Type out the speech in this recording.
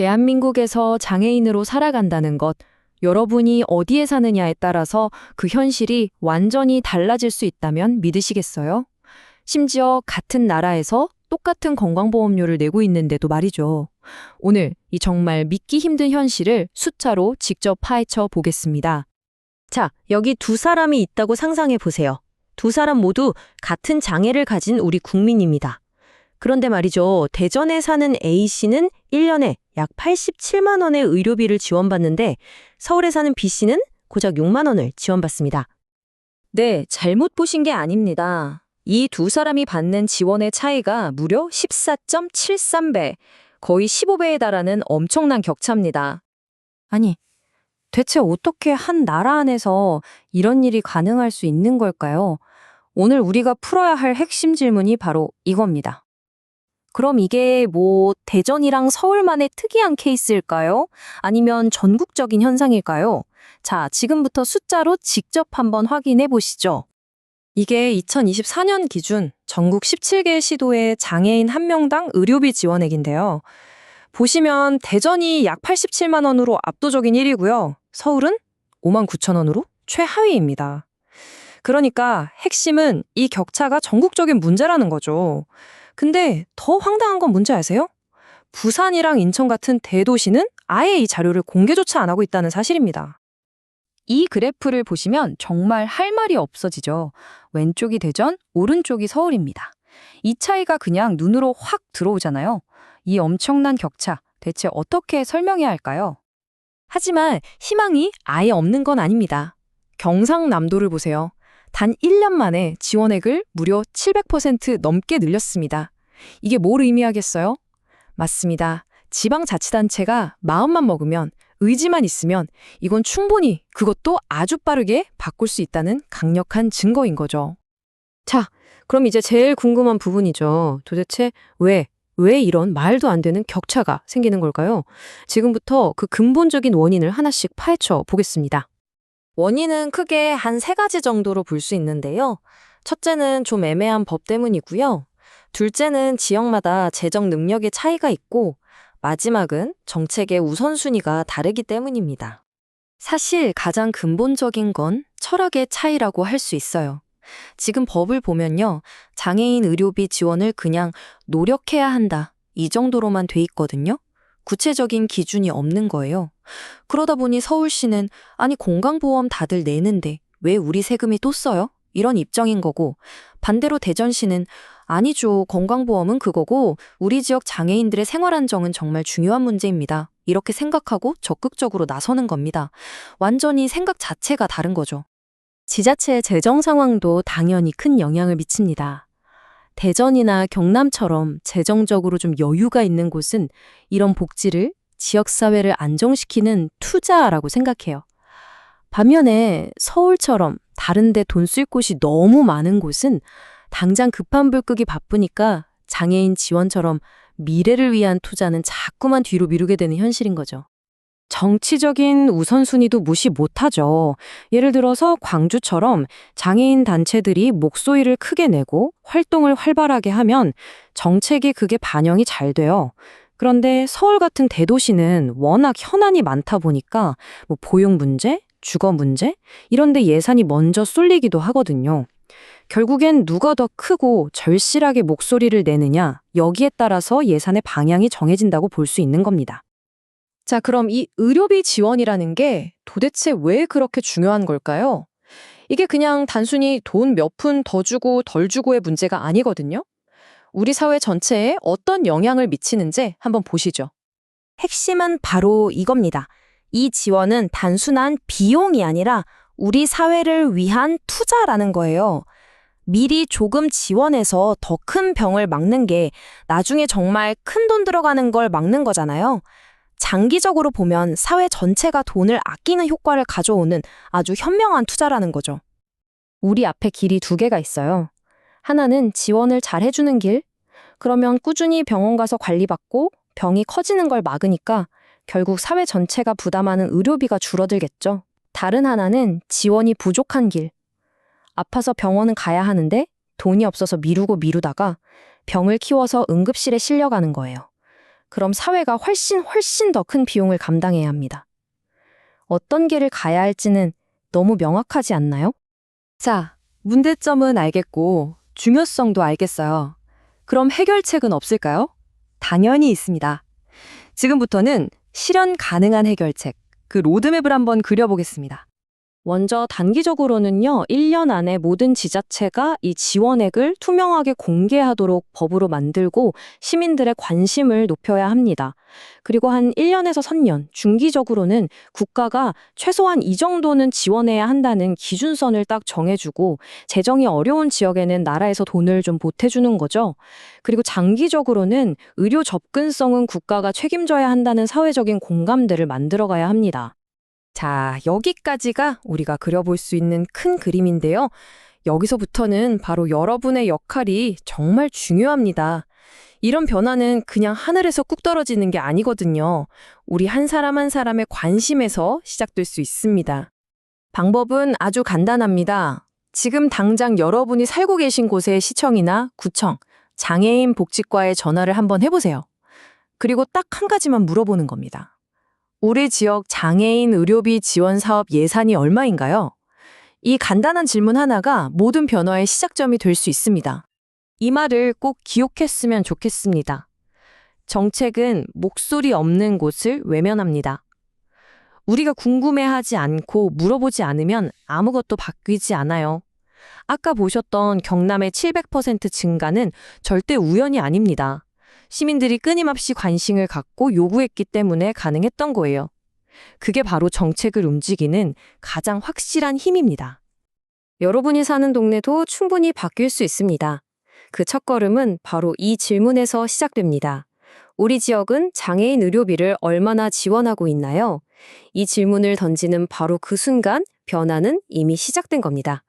대한민국에서 장애인으로 살아간다는 것, 여러분이 어디에 사느냐에 따라서 그 현실이 완전히 달라질 수 있다면 믿으시겠어요? 심지어 같은 나라에서 똑같은 건강보험료를 내고 있는데도 말이죠. 오늘 이 정말 믿기 힘든 현실을 숫자로 직접 파헤쳐 보겠습니다. 자, 여기 두 사람이 있다고 상상해 보세요. 두 사람 모두 같은 장애를 가진 우리 국민입니다. 그런데 말이죠. 대전에 사는 A씨는 1년에 약 87만 원의 의료비를 지원받는데 서울에 사는 B씨는 고작 6만 원을 지원받습니다. 네, 잘못 보신 게 아닙니다. 이 두 사람이 받는 지원의 차이가 무려 14.73배, 거의 15배에 달하는 엄청난 격차입니다. 아니, 대체 어떻게 한 나라 안에서 이런 일이 가능할 수 있는 걸까요? 오늘 우리가 풀어야 할 핵심 질문이 바로 이겁니다. 그럼 이게 대전이랑 서울만의 특이한 케이스일까요? 아니면 전국적인 현상일까요? 자, 지금부터 숫자로 직접 한번 확인해 보시죠. 이게 2024년 기준 전국 17개 시도의 장애인 1명당 의료비 지원액인데요. 보시면 대전이 약 87만 원으로 압도적인 1위고요. 서울은 5만 9천 원으로 최하위입니다. 그러니까 핵심은 이 격차가 전국적인 문제라는 거죠. 근데 더 황당한 건 뭔지 아세요? 부산이랑 인천 같은 대도시는 아예 이 자료를 공개조차 안 하고 있다는 사실입니다. 이 그래프를 보시면 정말 할 말이 없어지죠. 왼쪽이 대전, 오른쪽이 서울입니다. 이 차이가 그냥 눈으로 확 들어오잖아요. 이 엄청난 격차, 대체 어떻게 설명해야 할까요? 하지만 희망이 아예 없는 건 아닙니다. 경상남도를 보세요. 단 1년 만에 지원액을 무려 700% 넘게 늘렸습니다. 이게 뭘 의미하겠어요? 맞습니다. 지방자치단체가 마음만 먹으면, 의지만 있으면 이건 충분히 그것도 아주 빠르게 바꿀 수 있다는 강력한 증거인 거죠. 자, 그럼 이제 제일 궁금한 부분이죠. 도대체 왜 이런 말도 안 되는 격차가 생기는 걸까요? 지금부터 그 근본적인 원인을 하나씩 파헤쳐 보겠습니다. 원인은 크게 한 3가지 정도로 볼 수 있는데요. 첫째는 좀 애매한 법 때문이고요. 둘째는 지역마다 재정 능력의 차이가 있고, 마지막은 정책의 우선순위가 다르기 때문입니다. 사실 가장 근본적인 건 철학의 차이라고 할 수 있어요. 지금 법을 보면요. 장애인 의료비 지원을 그냥 노력해야 한다. 이 정도로만 돼 있거든요. 구체적인 기준이 없는 거예요. 그러다 보니 서울시는 아니 건강보험 다들 내는데 왜 우리 세금이 또 써요? 이런 입장인 거고, 반대로 대전시는 아니죠. 건강보험은 그거고 우리 지역 장애인들의 생활안정은 정말 중요한 문제입니다. 이렇게 생각하고 적극적으로 나서는 겁니다. 완전히 생각 자체가 다른 거죠. 지자체의 재정 상황도 당연히 큰 영향을 미칩니다. 대전이나 경남처럼 재정적으로 좀 여유가 있는 곳은 이런 복지를 지역사회를 안정시키는 투자라고 생각해요. 반면에 서울처럼 다른 데 돈 쓸 곳이 너무 많은 곳은 당장 급한 불 끄기 바쁘니까 장애인 지원처럼 미래를 위한 투자는 자꾸만 뒤로 미루게 되는 현실인 거죠. 정치적인 우선순위도 무시 못하죠. 예를 들어서 광주처럼 장애인 단체들이 목소리를 크게 내고 활동을 활발하게 하면 정책이 그게 반영이 잘 돼요. 그런데 서울 같은 대도시는 워낙 현안이 많다 보니까 보육 문제, 주거 문제 이런 데 예산이 먼저 쏠리기도 하거든요. 결국엔 누가 더 크고 절실하게 목소리를 내느냐, 여기에 따라서 예산의 방향이 정해진다고 볼 수 있는 겁니다. 자, 그럼 이 의료비 지원이라는 게 도대체 왜 그렇게 중요한 걸까요? 이게 그냥 단순히 돈 몇 푼 더 주고 덜 주고의 문제가 아니거든요. 우리 사회 전체에 어떤 영향을 미치는지 한번 보시죠. 핵심은 바로 이겁니다. 이 지원은 단순한 비용이 아니라 우리 사회를 위한 투자라는 거예요. 미리 조금 지원해서 더 큰 병을 막는 게 나중에 정말 큰 돈 들어가는 걸 막는 거잖아요. 장기적으로 보면 사회 전체가 돈을 아끼는 효과를 가져오는 아주 현명한 투자라는 거죠. 우리 앞에 길이 2개가 있어요. 하나는 지원을 잘 해주는 길. 그러면 꾸준히 병원 가서 관리받고 병이 커지는 걸 막으니까 결국 사회 전체가 부담하는 의료비가 줄어들겠죠. 다른 하나는 지원이 부족한 길. 아파서 병원은 가야 하는데 돈이 없어서 미루다가 병을 키워서 응급실에 실려가는 거예요. 그럼 사회가 훨씬 더 큰 비용을 감당해야 합니다. 어떤 길을 가야 할지는 너무 명확하지 않나요? 자, 문제점은 알겠고 중요성도 알겠어요. 그럼 해결책은 없을까요? 당연히 있습니다. 지금부터는 실현 가능한 해결책, 그 로드맵을 한번 그려보겠습니다. 먼저 단기적으로는요, 1년 안에 모든 지자체가 이 지원액을 투명하게 공개하도록 법으로 만들고 시민들의 관심을 높여야 합니다. 그리고 한 1년에서 3년, 중기적으로는 국가가 최소한 이 정도는 지원해야 한다는 기준선을 딱 정해주고 재정이 어려운 지역에는 나라에서 돈을 좀 보태주는 거죠. 그리고 장기적으로는 의료 접근성은 국가가 책임져야 한다는 사회적인 공감대를 만들어가야 합니다. 자, 여기까지가 우리가 그려볼 수 있는 큰 그림인데요. 여기서부터는 바로 여러분의 역할이 정말 중요합니다. 이런 변화는 그냥 하늘에서 뚝 떨어지는 게 아니거든요. 우리 한 사람 한 사람의 관심에서 시작될 수 있습니다. 방법은 아주 간단합니다. 지금 당장 여러분이 살고 계신 곳의 시청이나 구청, 장애인 복지과에 전화를 한번 해보세요. 그리고 딱 한 가지만 물어보는 겁니다. 우리 지역 장애인 의료비 지원 사업 예산이 얼마인가요? 이 간단한 질문 하나가 모든 변화의 시작점이 될 수 있습니다. 이 말을 꼭 기억했으면 좋겠습니다. 정책은 목소리 없는 곳을 외면합니다. 우리가 궁금해하지 않고 물어보지 않으면 아무것도 바뀌지 않아요. 아까 보셨던 경남의 700% 증가는 절대 우연이 아닙니다. 시민들이 끊임없이 관심을 갖고 요구했기 때문에 가능했던 거예요. 그게 바로 정책을 움직이는 가장 확실한 힘입니다. 여러분이 사는 동네도 충분히 바뀔 수 있습니다. 그 첫걸음은 바로 이 질문에서 시작됩니다. 우리 지역은 장애인 의료비를 얼마나 지원하고 있나요? 이 질문을 던지는 바로 그 순간 변화는 이미 시작된 겁니다.